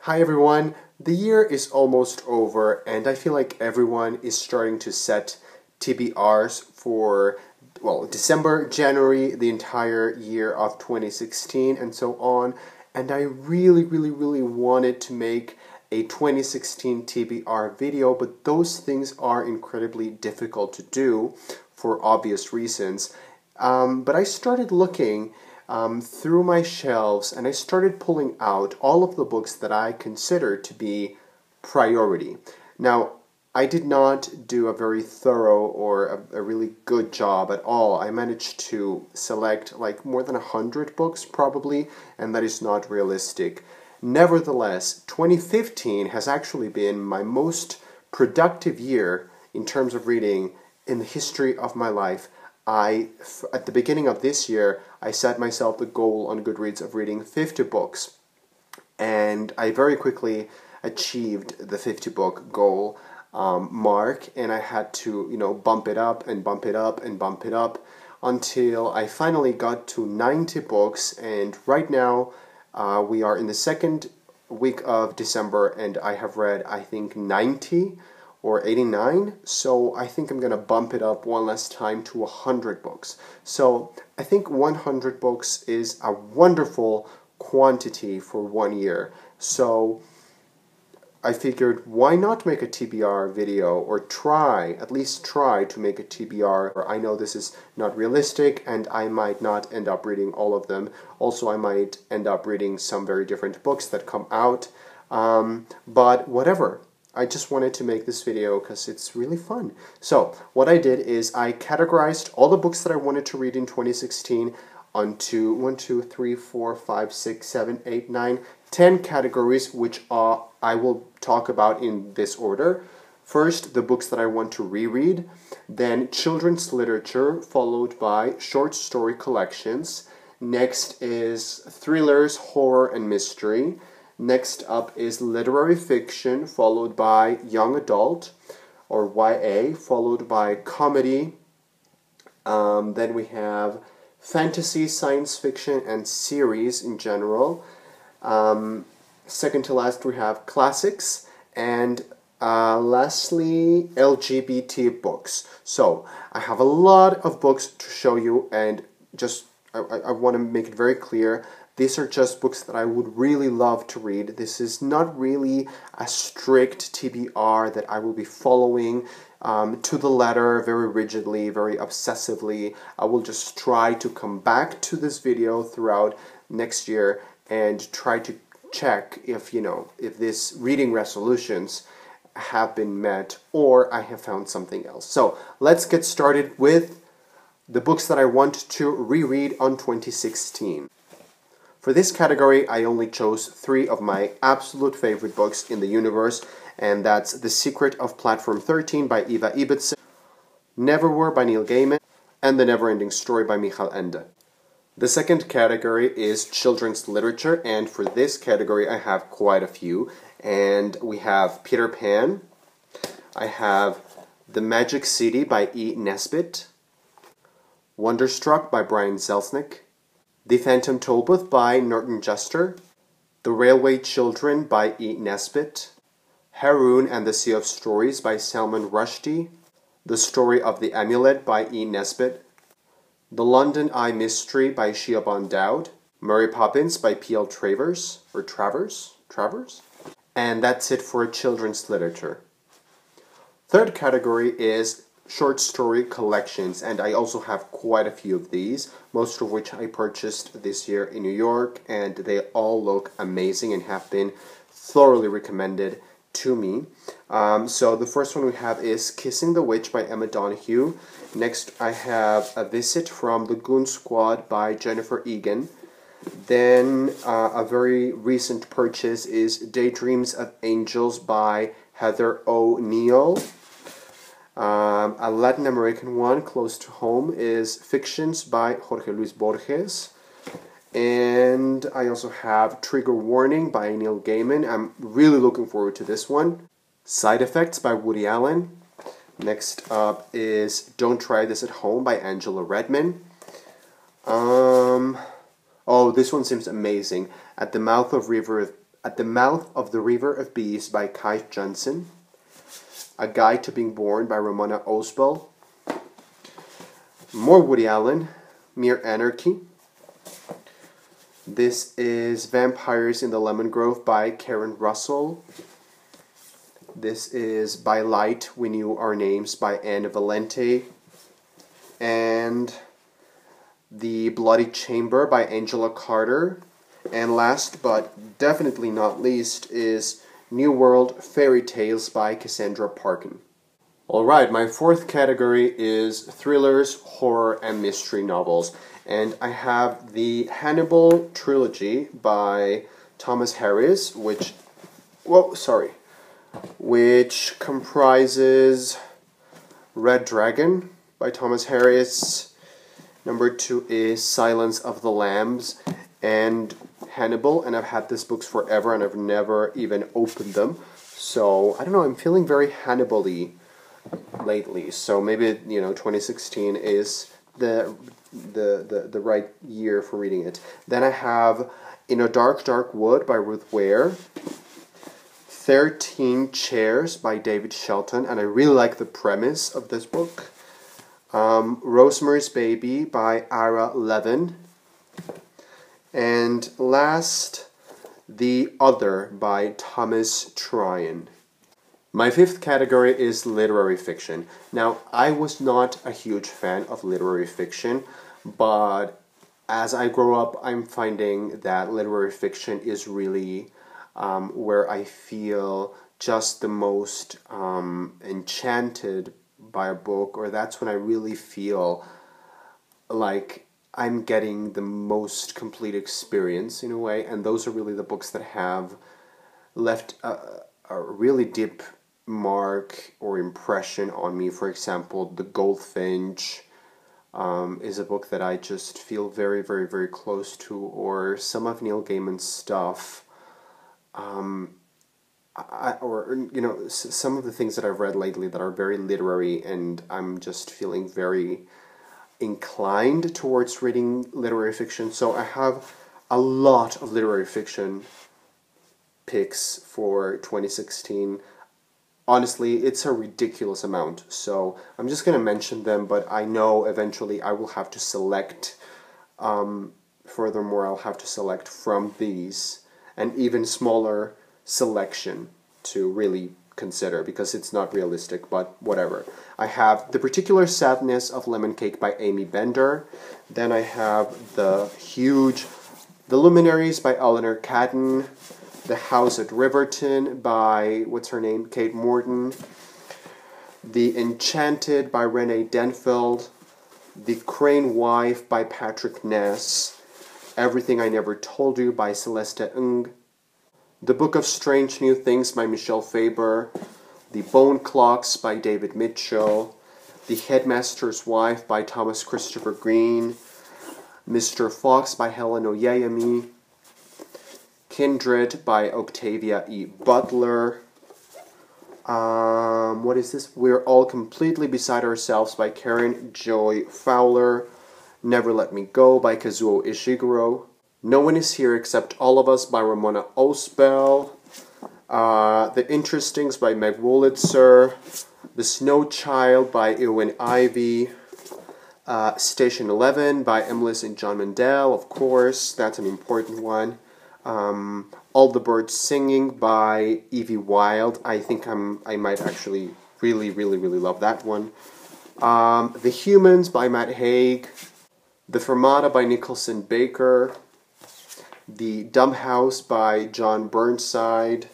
Hi everyone, the year is almost over and I feel like everyone is starting to set TBRs for, well, December, January, the entire year of 2016 and so on. And I really wanted to make a 2016 TBR video, but those things are incredibly difficult to do for obvious reasons. But I started looking through my shelves and I started pulling out all of the books that I consider to be priority. Now, I did not do a very thorough or a really good job at all. I managed to select like more than 100 books probably, and that is not realistic. Nevertheless, 2015 has actually been my most productive year in terms of reading in the history of my life. At the beginning of this year, I set myself the goal on Goodreads of reading 50 books, and I very quickly achieved the 50 book goal mark, and I had to, bump it up and bump it up and bump it up until I finally got to 90 books, and right now we are in the second week of December, and I have read, I think, 90 or 89, so I think I'm going to bump it up one last time to 100 books. So I think 100 books is a wonderful quantity for 1 year. So I figured, why not make a TBR video, or at least try to make a TBR. I know this is not realistic and I might not end up reading all of them. Also, I might end up reading some very different books that come out, but whatever. I just wanted to make this video because it's really fun. So what I did is I categorized all the books that I wanted to read in 2016 onto 1, 2, 3, 4, 5, 6, 7, 8, 9, 10 categories, which I will talk about in this order. First, the books that I want to reread, then children's literature, followed by short story collections. Next is thrillers, horror, and mystery. Next up is literary fiction, followed by young adult, or YA, followed by comedy. Then we have fantasy, science fiction, and series in general. Second to last, we have classics, and lastly, LGBT books. So, I have a lot of books to show you, and I want to make it very clear, these are just books that I would really love to read. This is not really a strict TBR that I will be following to the letter very rigidly, very obsessively. I will just try to come back to this video throughout next year and try to check if these reading resolutions have been met or I have found something else. So let's get started with the books that I want to reread on 2016. For this category, I only chose 3 of my absolute favorite books in the universe, and that's The Secret of Platform 13 by Eva Ibbotson, Neverwhere by Neil Gaiman, and The Neverending Story by Michael Ende. The second category is children's literature, and for this category I have quite a few. And we have Peter Pan, I have The Magic City by E. Nesbit, Wonderstruck by Brian Selznick, The Phantom Tollbooth by Norton Juster, The Railway Children by E. Nesbit, Haroun and the Sea of Stories by Salman Rushdie, The Story of the Amulet by E. Nesbit, The London Eye Mystery by Siobhan Dowd, Mary Poppins by P.L. Travers, and that's it for children's literature. Third category is short story collections, and I also have quite a few of these, most of which I purchased this year in New York, and they all look amazing and have been thoroughly recommended to me. So the first one we have is Kissing the Witch by Emma Donoghue. Next I have A Visit from the Goon Squad by Jennifer Egan. Then a very recent purchase is Daydreams of Angels by Heather O'Neill. A Latin American one close to home is Fictions by Jorge Luis Borges. And I also have Trigger Warning by Neil Gaiman. I'm really looking forward to this one. Side Effects by Woody Allen. Next up is Don't Try This at Home by Angela Redman. Oh, this one seems amazing. At the Mouth of River At the Mouth of the River of Bees by Kai Johnson. A Guide to Being Born by Ramona Oswell. More Woody Allen, Mere Anarchy. This is Vampires in the Lemon Grove by Karen Russell. This is By Light We Knew Our Names by Anne Valente. And The Bloody Chamber by Angela Carter. And last but definitely not least is New World Fairy Tales by Cassandra Parkin. Alright, my fourth category is thrillers, horror, and mystery novels. And I have the Hannibal trilogy by Thomas Harris, which comprises Red Dragon by Thomas Harris. Number 2 is Silence of the Lambs and Hannibal, and I've had these books forever and I've never even opened them. So, I don't know, I'm feeling very Hannibal-y lately. So maybe, 2016 is the right year for reading it. Then I have In a Dark, Dark Wood by Ruth Ware. 13 Chairs by David Shelton, and I really like the premise of this book. Rosemary's Baby by Ira Levin. And last, The Other by Thomas Tryon. My fifth category is literary fiction. Now, I was not a huge fan of literary fiction, but as I grow up, I'm finding that literary fiction is really where I feel just the most enchanted by a book, or that's when I really feel like I'm getting the most complete experience in a way, and those are really the books that have left a really deep mark or impression on me. For example, The Goldfinch is a book that I just feel very, very, very close to, or some of Neil Gaiman's stuff, some of the things that I've read lately that are very literary, and I'm just feeling very inclined towards reading literary fiction. So I have a lot of literary fiction picks for 2016. Honestly, it's a ridiculous amount, so I'm just going to mention them, but I know eventually I will have to select, furthermore, I'll have to select from these an even smaller selection to really consider, because it's not realistic, but whatever. I have The Particular Sadness of Lemon Cake by Amy Bender. Then I have The Luminaries by Eleanor Catton. The House at Riverton by, Kate Morton. The Enchanted by Renee Denfeld. The Crane Wife by Patrick Ness. Everything I Never Told You by Celeste Ng. The Book of Strange New Things by Michelle Faber. The Bone Clocks by David Mitchell. The Headmaster's Wife by Thomas Christopher Green. Mr. Fox by Helen Oyeyemi. Kindred by Octavia E. Butler. What is this? We're All Completely Beside Ourselves by Karen Joy Fowler. Never Let Me Go by Kazuo Ishiguro. No One Is Here Except All of Us by Ramona Oswell. The Interestings by Meg Wolitzer. The Snow Child by Eowyn Ivey. Station 11 by Emily St. John Mandel, of course, that's an important one. All the Birds Singing by Evie Wilde. I think I might actually really, really, really love that one. The Humans by Matt Haig. The Fermata by Nicholson Baker. The Dumb House by John Burnside.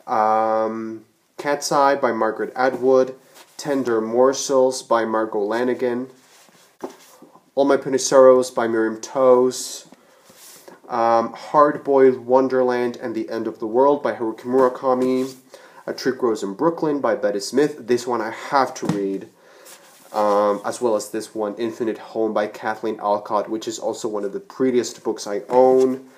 Cat's Eye by Margaret Atwood. Tender Morsels by Margot Lanigan. All My Pony Sorrows by Miriam Toews. Hard-Boiled Wonderland and the End of the World by Haruki Murakami. A Tree Grows in Brooklyn by Betty Smith. This one I have to read. As well as this one, Infinite Home by Kathleen Alcott, which is also one of the prettiest books I own.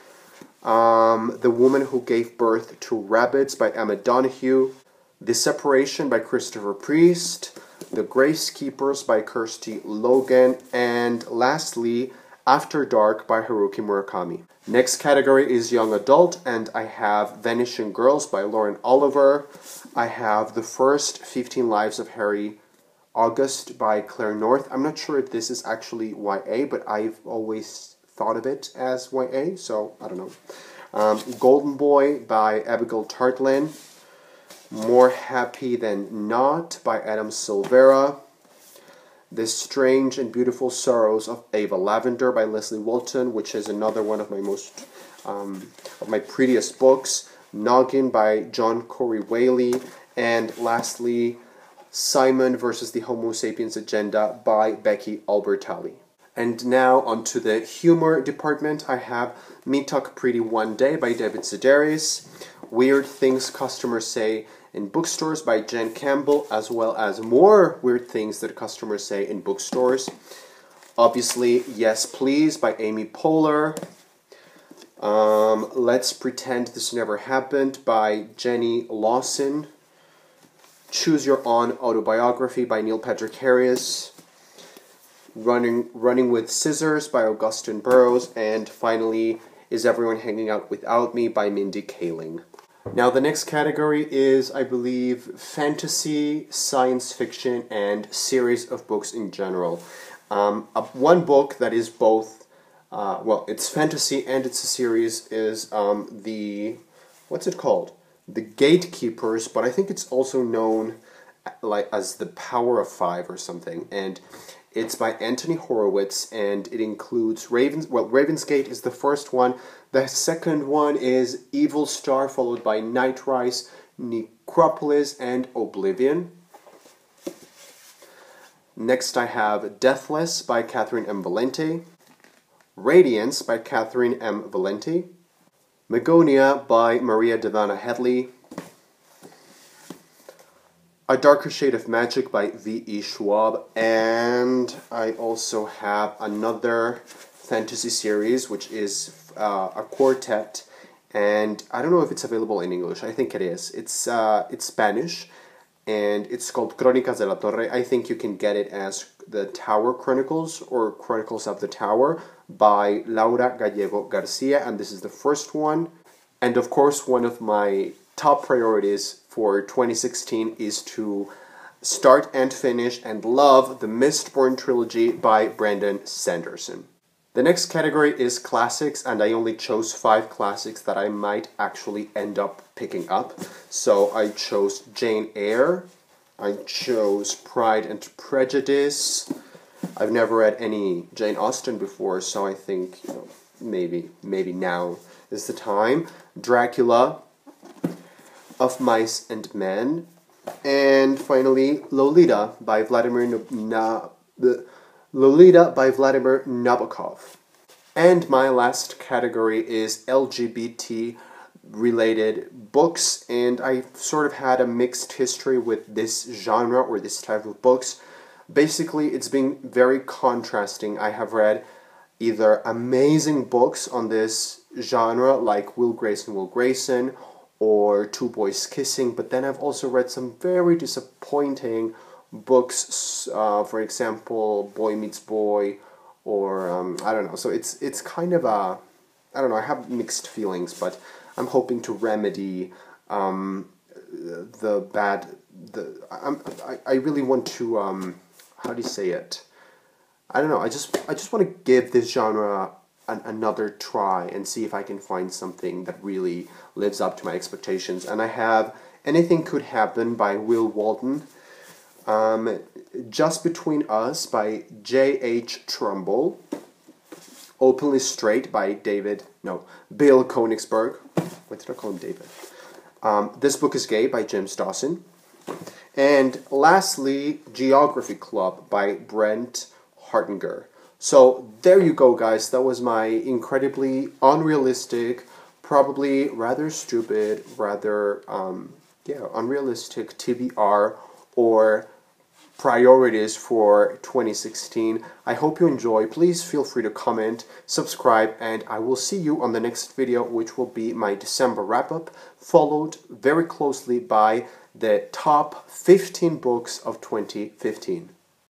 The Woman Who Gave Birth to Rabbits by Emma Donoghue. The Separation by Christopher Priest. The Grace Keepers by Kirsty Logan. And lastly, After Dark by Haruki Murakami. Next category is Young Adult, and I have Vanishing Girls by Lauren Oliver. I have The First 15 Lives of Harry August by Claire North. I'm not sure if this is actually YA, but I've always thought of it as YA, so I don't know. Golden Boy by Abigail Tartlin. More Happy Than Not by Adam Silvera. The Strange and Beautiful Sorrows of Ava Lavender by Leslie Walton, which is another one of my most of my prettiest books. Noggin by John Corey Whaley, and lastly, Simon versus the Homo Sapiens Agenda by Becky Albertalli. And now onto the humor department. I have Me Talk Pretty One Day by David Sedaris, Weird Things Customers Say in Bookstores by Jen Campbell, as well as more weird things that customers say in bookstores. Obviously, Yes Please by Amy Poehler. Let's Pretend This Never Happened by Jenny Lawson. Choose Your Own Autobiography by Neil Patrick Harris. Running with Scissors by Augustine Burroughs. And finally, Is Everyone Hanging Out Without Me by Mindy Kaling. Now the next category is, I believe, fantasy, science fiction, and series of books in general. One book that is both, well, it's fantasy and it's a series is what's it called? The Gatekeepers, but I think it's also known as The Power of Five or something, and it's by Anthony Horowitz, and it includes Raven's Gate is the first one. The second one is Evil Star, followed by Night Rise, Necropolis, and Oblivion. Next I have Deathless by Catherine M. Valente, Radiance by Catherine M. Valente, Megonia by Maria Devana Headley, A Darker Shade of Magic by V.E. Schwab, and I also have another fantasy series, which is a quartet, and I don't know if it's available in English. I think it is. It's Spanish, and it's called Crónicas de la Torre. I think you can get it as The Tower Chronicles or Chronicles of the Tower by Laura Gallego Garcia, and this is the first one. And of course, one of my top priorities for 2016 is to start and finish and love the Mistborn trilogy by Brandon Sanderson. The next category is classics, and I only chose 5 classics that I might actually end up picking up. So I chose Jane Eyre, I chose Pride and Prejudice. I've never read any Jane Austen before, so I think, you know, maybe now is the time. Dracula, Of Mice and Men, and finally Lolita by Vladimir Nabokov. And my last category is LGBT related books, and I sort of had a mixed history with this genre or this type of books. Basically, it's been very contrasting. I have read either amazing books on this genre like Will Grayson, or Two Boys Kissing, but then I've also read some very disappointing books, for example, Boy Meets Boy, or I don't know. So it's kind of a, I don't know, I have mixed feelings, but I'm hoping to remedy I really want to how do you say it? I don't know. I just want to give this genre another try and see if I can find something that really lives up to my expectations. And I have Anything Could Happen by Will Walton, Just Between Us by J.H. Trumbull, Openly Straight by Bill Koenigsberg. Why did I call him David? This Book is Gay by James Dawson. And lastly, Geography Club by Brent Hartinger. So there you go, guys. That was my incredibly unrealistic, probably rather stupid, rather unrealistic TBR or priorities for 2016. I hope you enjoy. Please feel free to comment, subscribe, and I will see you on the next video, which will be my December wrap-up, followed very closely by the top 15 books of 2015.